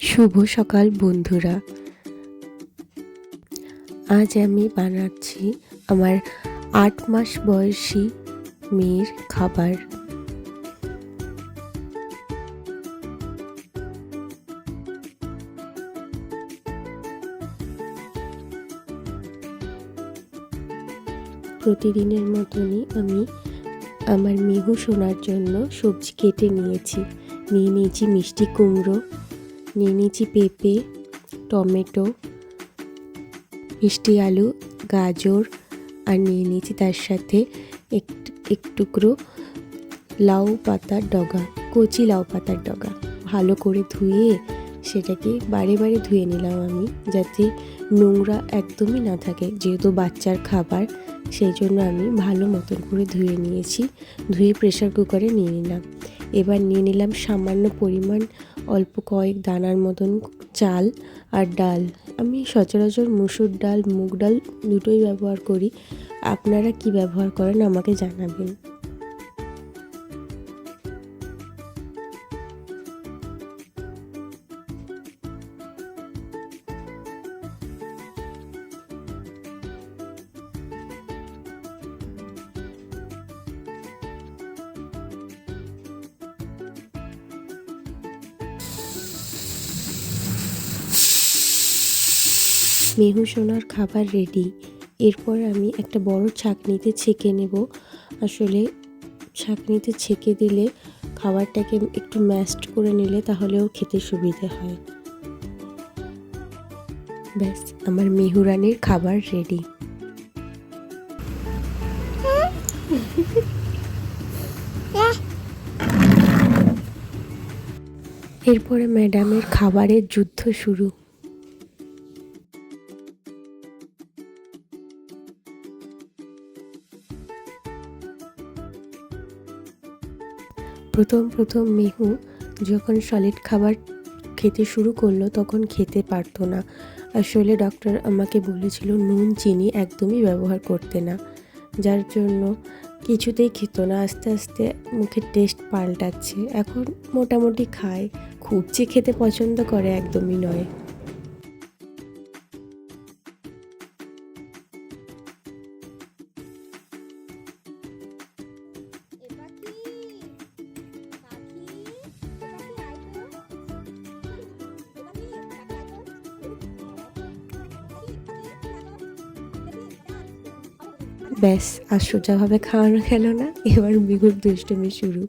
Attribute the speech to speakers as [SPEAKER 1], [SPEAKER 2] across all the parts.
[SPEAKER 1] শুভ সকাল বন্ধুরা। আজ আমি বানাচ্ছি আমার ৮ মাস বয়সী মেয়ের খাবার। প্রতিদিনের মতনই আমি আমার মেহু সোনার জন্য সবজি কেটে নিয়েছি। নিয়ে নিয়েছি মিষ্টি কুমড়ো, নিয়ে নিয়েছি পেঁপে, টমেটো, মিষ্টি আলু, গাজর, আর নিয়ে নিয়েছি তার সাথে এক টুকরো লাউ পাতার ডগা, কচি লাউ পাতার ডগা। ভালো করে ধুয়ে সেটাকে বারে বারে ধুয়ে নিলাম আমি, যাতে নোংরা একদমই না থাকে। যেহেতু বাচ্চার খাবার, সেই জন্য আমি ভালো মতন করে ধুয়ে নিয়েছি। ধুয়ে প্রেসার কুকারে নিয়ে নিলাম। এবার নিয়ে নিলাম সামান্য পরিমাণ অল্প কয়েক দানার মতন চাল আর ডাল। আমি সচরাচর মুসুর ডাল, মুগ ডাল দুটোই ব্যবহার করি। আপনারা কি ব্যবহার করেন আমাকে জানাবেন। মেহু সোনার খাবার রেডি। এরপর আমি একটা বড় ছাঁকনিতে ছেঁকে নেব। আসলে ছাঁকনিতে ছেঁকে দিলে খাবারটাকে একটু ম্যাশড করে নিলে তাহলেও খেতে সুবিধে হয়। ব্যাস, আমার মেহুরানির খাবার রেডি। এরপরে ম্যাডামের খাবারের যুদ্ধ শুরু। প্রথম মেহু যখন সলিড খাবার খেতে শুরু করলো তখন খেতে পারতো না। আসলে ডক্টর আমাকে বলেছিল নুন চিনি একদমই ব্যবহার করতে না, যার জন্য কিছুতেই খেত না। আস্তে আস্তে মুখের টেস্ট পাল্টাচ্ছে, এখন মোটামুটি খায়। খুব যে খেতে পছন্দ করে একদমই নয়। ব্যাস, আর সোজাভাবে খাওয়ানো গেল না। এবার বিগুর দুষ্টুমি শুরু।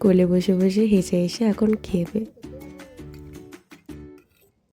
[SPEAKER 1] কোলে বসে বসে হেসে হেসে এখন খেবে।